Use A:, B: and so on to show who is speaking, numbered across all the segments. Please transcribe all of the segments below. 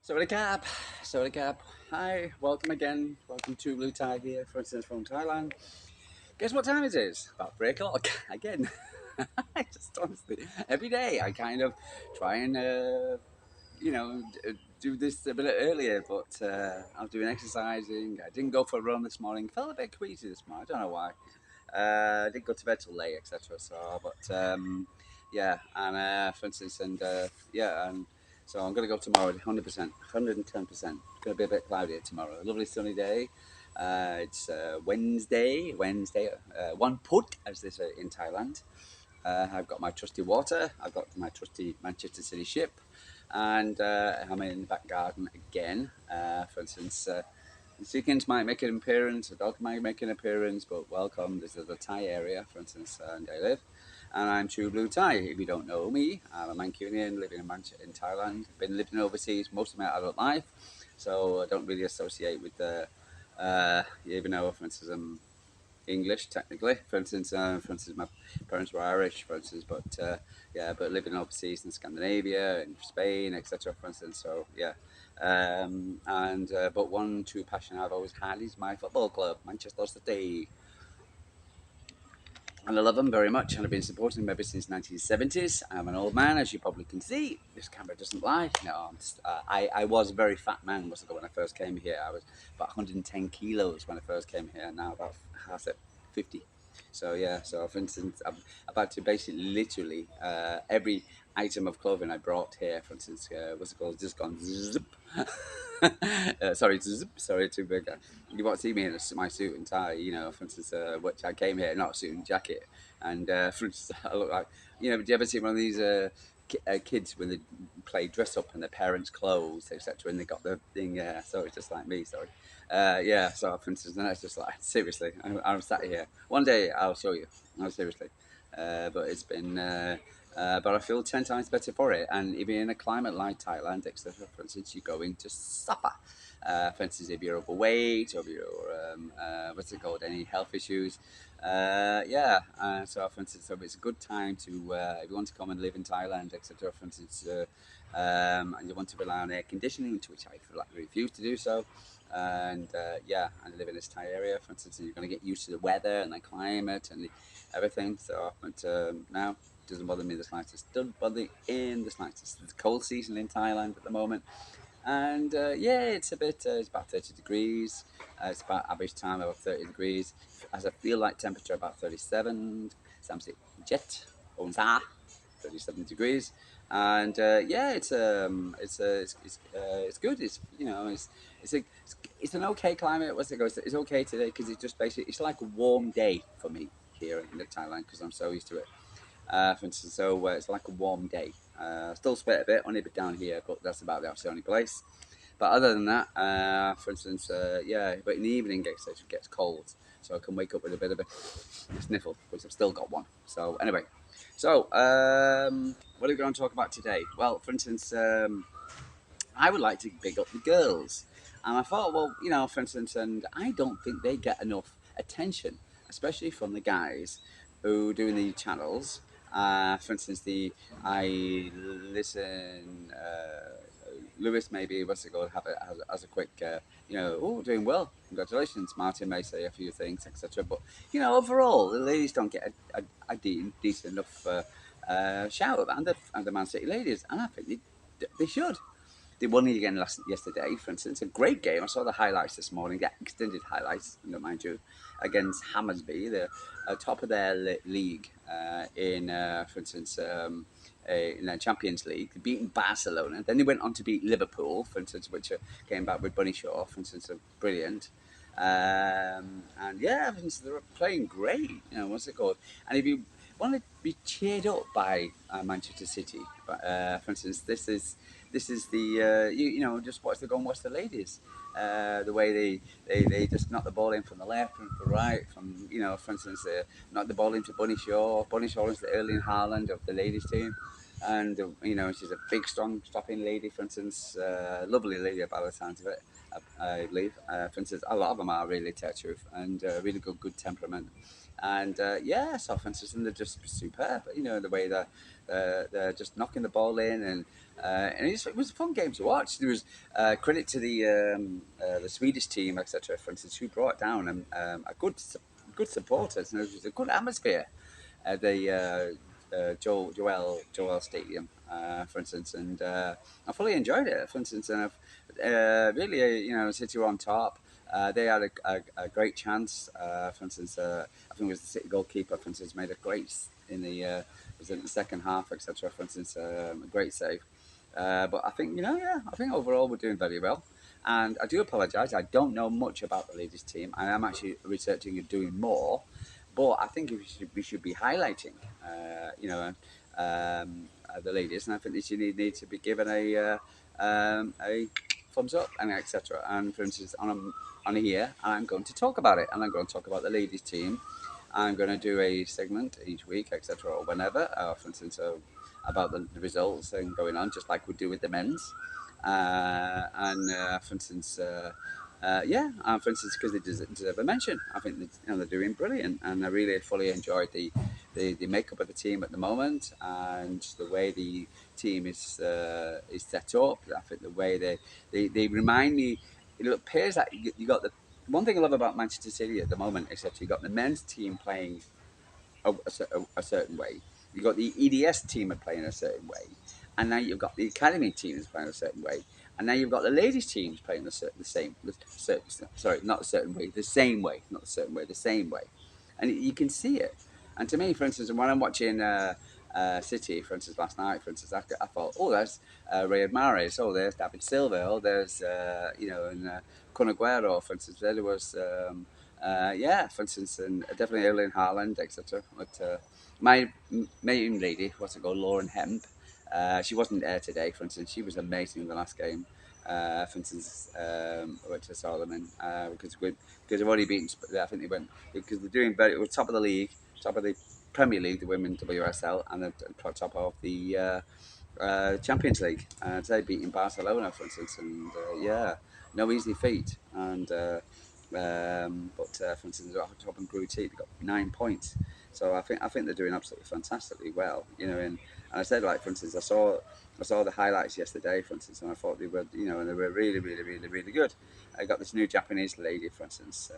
A: Sawadee Cap. Hi, welcome again. Welcome to Blue Tie here, for instance, from Thailand. Guess what time it is? About 3 o'clock again. I just honestly, every day I kind of try and, do this a bit earlier, but I was doing exercising. I didn't go for a run this morning. Felt a bit queasy this morning. I don't know why. I didn't go to bed till late, etc. Yeah, and for instance, and so I'm going to go tomorrow, 100%, 110%. Going to be a bit cloudy tomorrow. A lovely sunny day. It's Wednesday, one put, as they say in Thailand. I've got my trusty water. I've got my trusty Manchester City ship, and I'm in the back garden again. For instance, the chickens might make an appearance, a dog might make an appearance, but welcome. This is the Thai area, for instance, and I live. And I'm True Blue Thai. If you don't know me, I'm a Mancunian living in Thailand. Been living overseas most of my adult life, so I don't really associate with even though, for instance, I'm English technically. For instance, my parents were Irish, for instance, but living overseas in Scandinavia, in Spain, etc. For instance, so yeah. And but one true passion I've always had is my football club, Manchester City, and I love them very much, and I've been supporting them ever since 1970s. I'm an old man, as you probably can see. This camera doesn't lie. No, I was a very fat man when I first came here. I was about 110 kilos when I first came here, and now about, how's it, 50. So yeah, so for instance, I'm about to basically literally every item of clothing I brought here, for instance, what's it called, just gone zip. Sorry, too big. You won't see me in my suit and tie, for instance, which I came here, not suit and jacket. And for instance, I look like, do you ever see one of these kids when they play dress up in their parents' clothes, etc., and they got the thing, sorry, just like me, sorry. Yeah, so for instance, and that's just like, seriously, I'm sat here. One day I'll show you, no, seriously. But it's been, but I feel 10 times better for it. And even in a climate like Thailand, etc., for instance, you're going to suffer. For instance, if you're overweight or you're, what's it called, any health issues. Yeah, so for instance, so it's a good time to, if you want to come and live in Thailand, etc., for instance, and you want to rely on air conditioning, to which I refuse to do so. And yeah, and live in this Thai area, for instance, and you're going to get used to the weather and the climate and everything. So, but now it doesn't bother me the slightest. Doesn't bother me in the slightest. It's cold season in Thailand at the moment, and yeah, it's a bit. It's about 30 degrees. It's about average time about 30 degrees. As I feel like temperature about 37. Samsit jet onsa 37 degrees, and yeah, it's good. It's an okay climate. What's it goes? It's okay today because it's just basically it's like a warm day for me here in Thailand because I'm so used to it. For instance, so it's like a warm day. Still sweat a bit, only a bit down here, but that's the only place. But other than that, for instance, yeah, but in the evening it gets cold, so I can wake up with a bit of a sniffle, which I've still got one. So anyway, so what are we going to talk about today? Well, for instance, I would like to big up the girls, and I thought, well, for instance, and I don't think they get enough attention, especially from the guys who doing the channels. For instance, the I listen. Lewis maybe what's it called have it as a quick oh, doing well, congratulations. Martin may say a few things, etc., but overall the ladies don't get a decent enough shout, and the Man City ladies, and I think they should. They won it again yesterday, for instance. A great game. I saw the highlights this morning, the extended highlights, mind you, against Hammarby, the top of their league for instance, in the Champions League, beating Barcelona. Then they went on to beat Liverpool, for instance, which came back with Bunny Shaw, for instance, brilliant. And yeah, for instance, they were playing great. What's it called? And if you want to be cheered up by Manchester City, for instance, this is the just go and watch the ladies, the way they just knock the ball in from the left and from the right, from for instance, knock the ball into Bunny Shaw. Bunny Shaw is the Erling Haaland of the ladies team. and she's a big, strong, strapping lady. For instance, lovely lady by the sounds of it. I believe. For instance, a lot of them are really tell truth and really good temperament. And yeah, so for instance, and they're just superb. The way they're just knocking the ball in, and it was a fun game to watch. There was credit to the Swedish team, etc. For instance, who brought down a good supporters, and it was a good atmosphere at the Joel Stadium, for instance, and I fully enjoyed it. For instance, and I've really, City were on top. They had a great chance. For instance, I think it was the City goalkeeper. For instance, made a great in the was in the second half, etc. For instance, a great save. But I think yeah, I think overall we're doing very well. And I do apologise. I don't know much about the ladies' team. I am actually researching and doing more. But I think we should be highlighting, the ladies, and I think they should need to be given a thumbs up and etc. And for instance, on here, I'm going to talk about it, and I'm going to talk about the ladies' team. I'm going to do a segment each week, etc., or whenever, for instance, about the results and going on, just like we do with the men's. And for instance, yeah, for instance, because they deserve a mention. I think they're doing brilliant, and I really fully enjoyed the makeup of the team at the moment, and the way the team is set up. I think the way they remind me. It appears that you got the one thing I love about Manchester City at the moment is that you got the men's team playing a certain way. You've got the EDS team are playing a certain way, and now you've got the academy teams playing a certain way, and now you've got the ladies teams playing sorry, not a certain way, the same way, not a certain way, the same way, and you can see it. And to me, for instance, when I'm watching City, for instance, last night, for instance, I thought, oh, there's Riyad Mahrez, oh, there's David Silva, oh, there's and Kun Aguero, for instance, there was. Yeah, for instance, and definitely Erling Haaland, etc. But my main lady, what's it called, Lauren Hemp, she wasn't there today. For instance, she was amazing in the last game. For instance, I went to Solomon because they've already beaten. I think they went because they're doing very. We're top of the league, top of the Premier League, the women WSL, and the top of the Champions League. Today beating Barcelona, for instance, and yeah, no easy feat. And for instance, top and Crew T, they got 9 points. So I think they're doing absolutely fantastically well. And I said, like, for instance, I saw the highlights yesterday, for instance, and I thought they were and they were really really really really good. I got this new Japanese lady, for instance.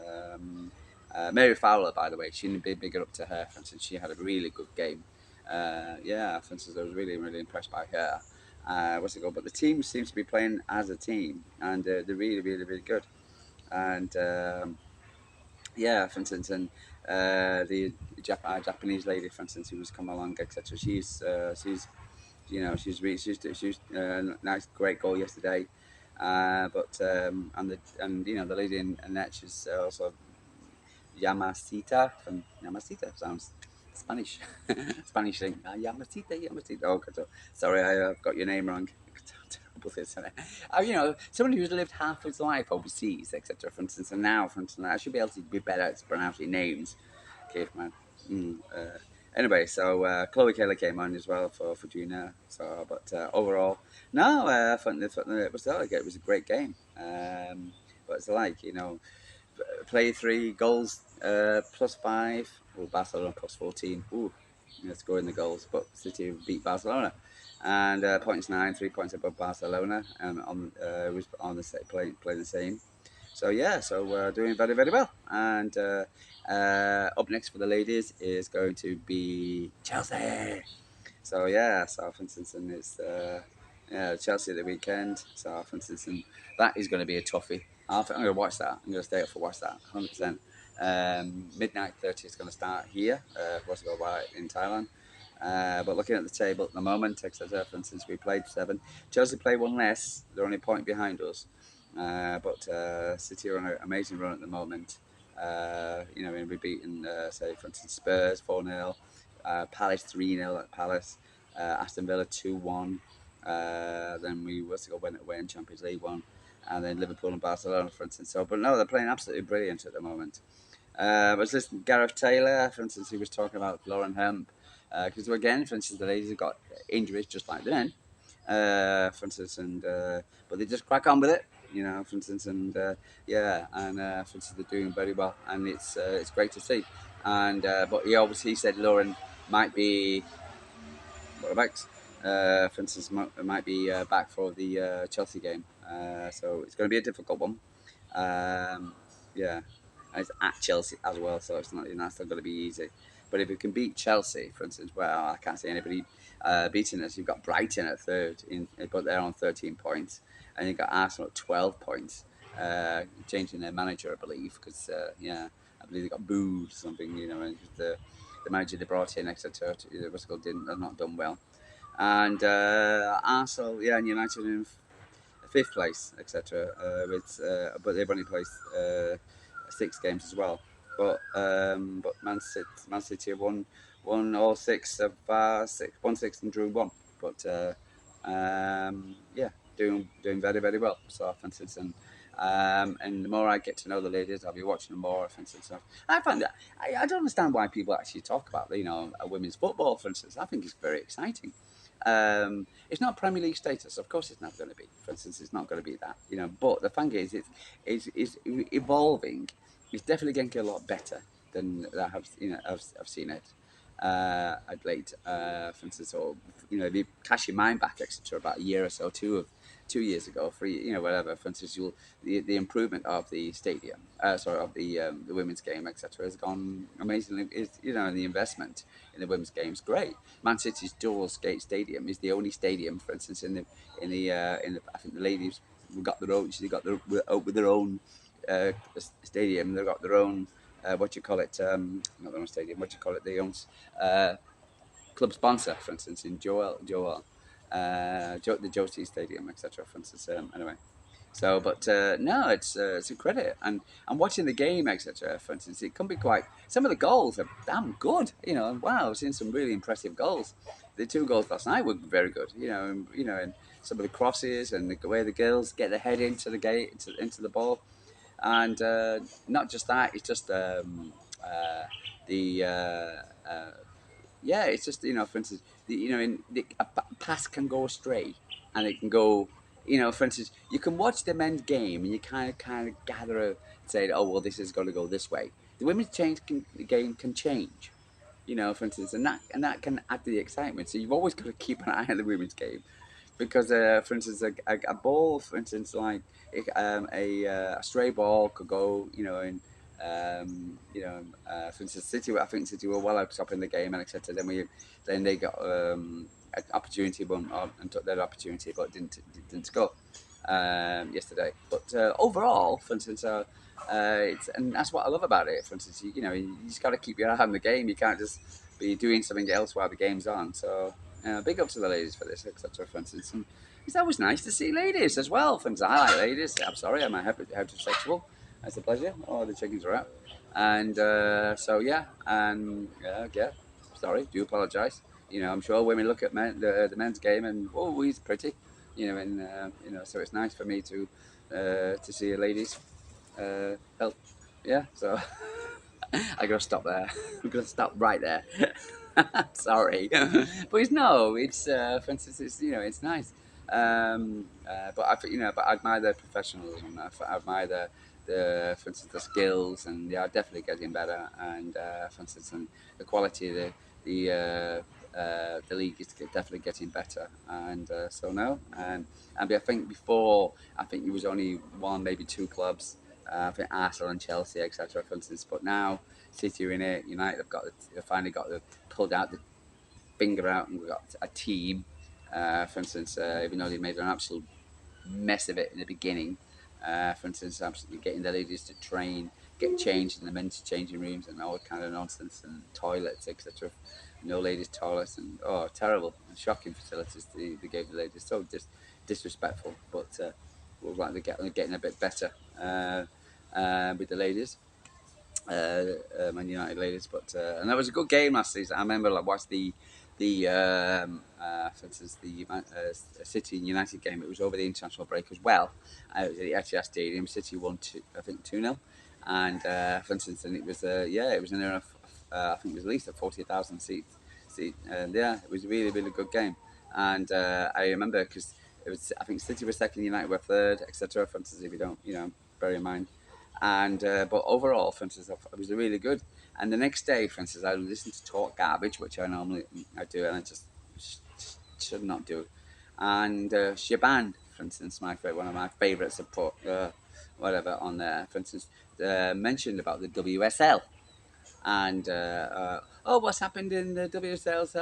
A: Mary Fowler, by the way, she didn't be bigger up to her. For instance, she had a really good game. Yeah, for instance, I was really really impressed by her. What's it called? But the team seems to be playing as a team, and they're really really really good. And yeah, for instance, and the Japanese lady, for instance, who was come along, etc. She's nice, great goal yesterday. But and the lady in net, she's also Yamasita from Yamasita sounds Spanish, Spanish thing. Yamasita, Yamasita. Oh, sorry, I got your name wrong. Terrible this, isn't it? Someone who's lived half his life overseas, etc. For instance, and now, for instance, I should be able to be better at pronouncing names. Caveman. Anyway, so Chloe Kelly came on as well for Junior. So, but overall, no, I thought it was a great game. But it's like play 3 goals, +5. Well, Barcelona +14. Ooh, scoring the goals, but City beat Barcelona, and points 9, 3 points above Barcelona, and was on the playing the same. So yeah, so we're doing very very well. And up next for the ladies is going to be Chelsea. So yeah, Southampton is yeah, Chelsea at the weekend. Southampton, that is going to be a toughie. I'm going to watch that. I'm going to stay up for watch that 100%. Midnight 30 is going to start here. What's it called in Thailand? But looking at the table at the moment, etc. For instance, we played 7. Chelsea play one less. They're only a point behind us. But City are on an amazing run at the moment. And we've beaten, say, for instance, Spurs 4-0, Palace 3-0 at Palace, Aston Villa 2-1. Then we went away in Champions League 1, and then Liverpool and Barcelona, for instance. So, but no, they're playing absolutely brilliant at the moment. I was listening to Gareth Taylor, for instance, he was talking about Lauren Hemp. Because again, for instance, the ladies have got injuries just like the men, for instance, and but they just crack on with it, for instance, and yeah, and for instance, they're doing very well, and it's great to see. And but he obviously said Lauren might be what about, for instance, might be back for the Chelsea game, so it's going to be a difficult one. Yeah, and it's at Chelsea as well, so it's not going to be easy. But if we can beat Chelsea, for instance, well, I can't see anybody beating us. You've got Brighton at third, but they're on 13 points, and you've got Arsenal at 12 points, changing their manager, I believe, because yeah, I believe they got booed or something, and the manager they brought in, etc., was didn't have not done well, and Arsenal, yeah, and United in fifth place, etc. But they've only played 6 games as well. But Man City have won all six of won six and drew one. But yeah, doing very very well. So for instance, and the more I get to know the ladies, I'll be watching them more. For instance, I find that I don't understand why people actually talk about women's football. For instance, I think it's very exciting. It's not Premier League status, of course. It's not going to be. For instance, it's not going to be that. But the thing is, it's evolving. It's definitely getting a lot better than I've seen it at late. For instance, or if you cast your mind back, etc., about a year or so, 2 years ago, 3, whatever. For instance, the improvement of the stadium, sorry, of the women's game, etc., has gone amazingly. And the investment in the women's game is great. Man City's dual skate stadium is the only stadium, for instance, in the I think the ladies got their own. They got with their own stadium. They've got their own what you call it? Not their own stadium. What you call it? They own uh, club sponsor, for instance, in the Josie Stadium, etc. For instance, anyway. So, but no, it's a credit, and watching the game, etc. For instance, it can be quite. Some of the goals are damn good, And wow, I've seen some really impressive goals. The 2 goals last night were very good, and some of the crosses and the way the girls get their head into the gate, into the ball, and not just that, it's just the yeah, it's just for instance, a pass can go astray, and it can go. For instance, you can watch the men's game and you kind of gather say, oh well, this is going to go this way. The women's game can change. For instance, and that can add to the excitement. So you've always got to keep an eye on the women's game because, for instance, a ball, for instance, like a stray ball could go, for instance, City. I think City were well up top in the game and etc. Then they got an opportunity, and took their opportunity, but didn't score yesterday. But overall, for instance, and that's what I love about it. For instance, you just got to keep your eye on the game. You can't just be doing something else while the game's on. So big up to the ladies for this, etc. For instance, and it's always nice to see ladies as well. For instance, I like ladies. I'm sorry, I'm a heterosexual. It's a pleasure. Oh, the chickens are out, and so yeah, and yeah. Sorry, do apologise. I'm sure women look at the men's game and oh, he's pretty. And so it's nice for me to see ladies help. Yeah, so I gotta stop there. I'm gonna stop right there. Sorry, but it's for instance, it's nice. But I admire their professionalism. I admire for instance, the skills, and they are definitely getting better. And for instance, and the quality of the league is definitely getting better. And so no, and I think before, I think there was only one, maybe 2 clubs. I think Arsenal and Chelsea, etc. For instance, but now City are in it. United they've finally pulled out the finger out, and we've got a team. For instance, even though they made an absolute mess of it in the beginning. For instance, absolutely getting the ladies to train, get changed in the men's changing rooms and all kind of nonsense, and toilets, etc. No ladies' toilets, and terrible, shocking facilities they gave the ladies. So disrespectful, but looks like they're getting a bit better with the ladies. Man United ladies, but and that was a good game last season. I remember watched for instance, the City and United game. It was over the international break as well. It was at the Etihad Stadium. City won I think 2-0, and for instance, and it was it was in there. I think it was at least a 40,000 seat And yeah, it was a really really good game. And I remember because it was, I think City were second, United were third, etc. For instance, if you don't, bear in mind. And but overall, for instance, it was really good. And the next day, for instance, I listened to Talk Garbage, which I do, and I just should not do. And Shaban, for instance, one of my favourite support, whatever on there, for instance, mentioned about the WSL and oh, what's happened in the WSL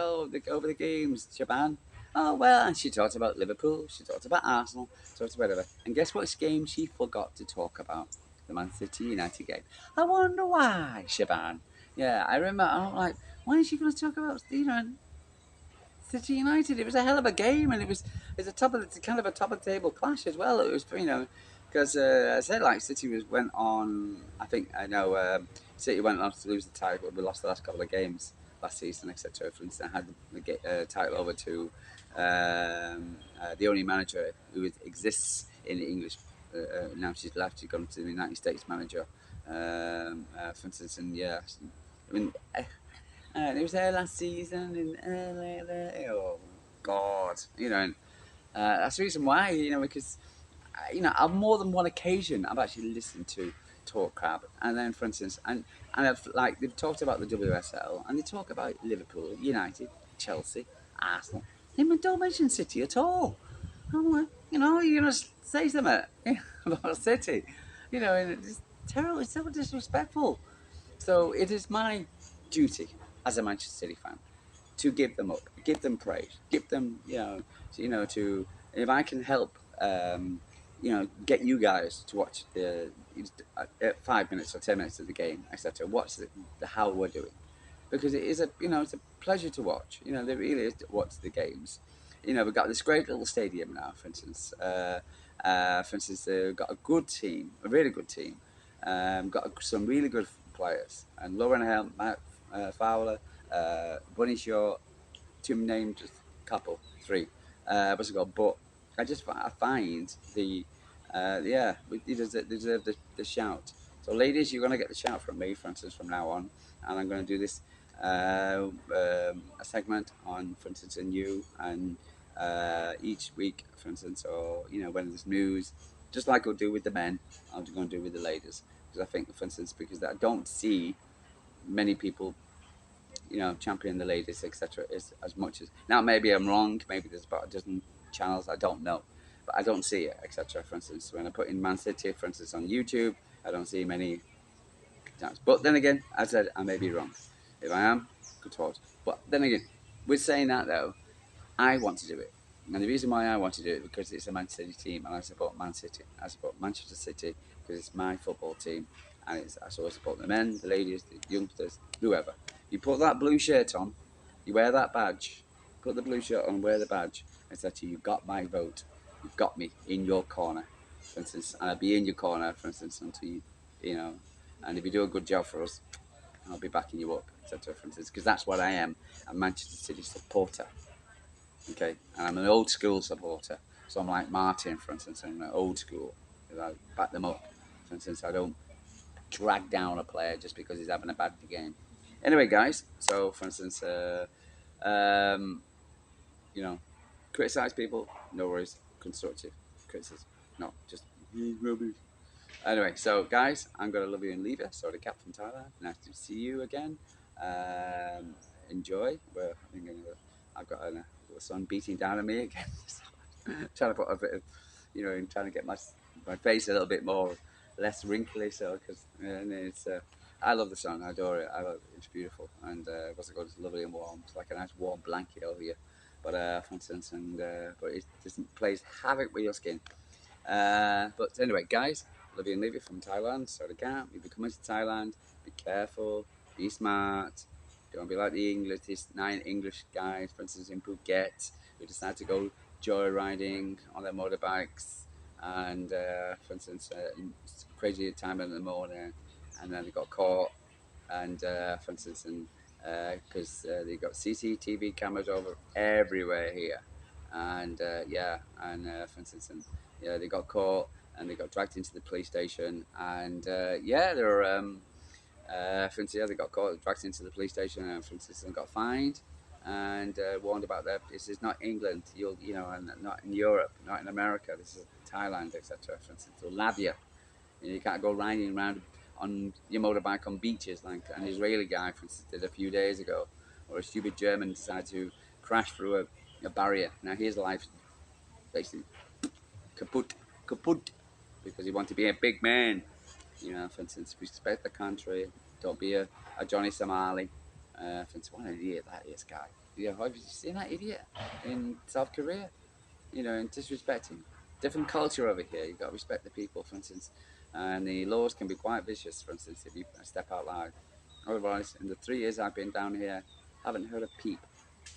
A: over the games, Japan? Oh well, and she talked about Liverpool, she talked about Arsenal, talked about whatever. And guess what game she forgot to talk about? The Man City United game. I wonder why, Shaban. Yeah, I remember. I'm like, why is she going to talk about City United? It was a hell of a game, and it's a kind of a top of the table clash as well. It was because I said like City went on. I think I know City went on to lose the title. We lost the last couple of games last season, etc. For instance, I had the title over to the only manager who exists in English. Now she's left. She's gone to the United States manager. For instance, and yeah, I mean, it was there last season, and oh God, and that's the reason why, because on more than one occasion I've actually listened to Talk Crab, and then for instance, and I've like they've talked about the WSL, and they talk about Liverpool, United, Chelsea, Arsenal. They don't mention City at all. I'm like, you're gonna say something about City, and it's terrible. It's so disrespectful. So it is my duty as a Manchester City fan to give them up, give them praise, give them, to if I can help, get you guys to watch the 5 minutes or 10 minutes of the game, etc. Watch how we're doing, because it is it's a pleasure to watch. There really is to watch the games. We've got this great little stadium now. For instance, we've got a good team, a really good team. Got some really good players, and Lauren Helm, Matt Fowler, Bunny Shaw, to name just a couple, three. What's it called? But I find they deserve the shout. So ladies, you're gonna get the shout from me, for instance, from now on, and I'm gonna do this a segment on, for instance, and you and each week, for instance, or when there's news, just like I'll do with the men, I'm going to do with the ladies, because I think, for instance, because I don't see many people champion the ladies, etc. Is as much as now. Maybe I'm wrong. Maybe there's about a dozen channels. I don't know, but I don't see it, etc. For instance, when I put in Man City, for instance, on YouTube, I don't see many times. But then again, as I said, I may be wrong. If I am, good thought. But then again, with saying that though, I want to do it. And the reason why I want to do it is because it's a Man City team, and I support Man City. I support Manchester City because it's my football team, and I support the men, the ladies, the youngsters, whoever. You put that blue shirt on, you wear that badge, put the blue shirt on, wear the badge, and say to you, "You've got my vote. You've got me in your corner." For instance, and I'll be in your corner, for instance, until you know. And if you do a good job for us, I'll be backing you up, etc. For instance, because that's what I am, a Manchester City supporter. Okay, and I'm an old school supporter, so I'm like Martin, for instance. I'm an old school. I back them up. For instance, I don't drag down a player just because he's having a bad game. Anyway, guys. So, for instance, um, you know, criticize people. No worries. Constructive criticism. No, just rubbish. Anyway, so guys, I'm gonna love you and leave you. So the cat from Thailand. Nice to see you again. Um, Enjoy. I've got a sun beating down on me again. Trying to put a bit of, trying to get my face a little bit more less wrinkly. So because it's I love the sun. I adore it. I love it. It's beautiful, and what's it called? It's lovely and warm. It's like a nice warm blanket over you. But for instance, but it doesn't plays havoc with your skin. But anyway, guys, love you and leave you from Thailand. So the camp, if you're coming to Thailand, be careful, be smart. Don't be like the English, these 9 English guys, for instance, in Phuket, who decide to go joyriding on their motorbikes, and for instance, crazy time in the morning, and then they got caught, and for instance, and because they got CCTV cameras over everywhere here, and for instance, and yeah, they got caught and they got dragged into the police station, and they were. For instance, yeah, they got caught, dragged into the police station, and for instance, and got fined. and warned about that this is not England, and not in Europe, not in America. This is Thailand, etc. For instance, or Latvia. You can't go riding around on your motorbike on beaches like an Israeli guy, for instance, did a few days ago, or a stupid German decided to crash through a barrier. Now his life basically kaput, kaput, because he wanted to be a big man. For instance, respect the country. Don't be a Johnny Somali. For instance, what an idiot that is, guy. Have you seen that idiot in South Korea? And disrespecting. Different culture over here. You've got to respect the people, for instance. And the laws can be quite vicious, for instance, if you step out loud. Otherwise, in the 3 years I've been down here, I haven't heard a peep.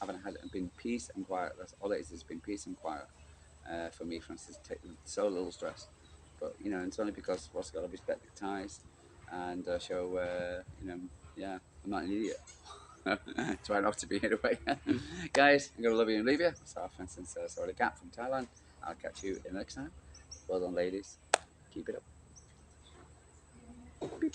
A: I haven't had it been peace and quiet. That's all it is. It's been peace and quiet for me, for instance. Take so little stress. But it's only because I've also got to respect the ties and show, yeah, I'm not an idiot. Try not to be anyway. Guys, I'm going to love you and leave you. So, for instance, sorry, the cat from Thailand. I'll catch you in the next time. Well done, ladies. Keep it up. Beep.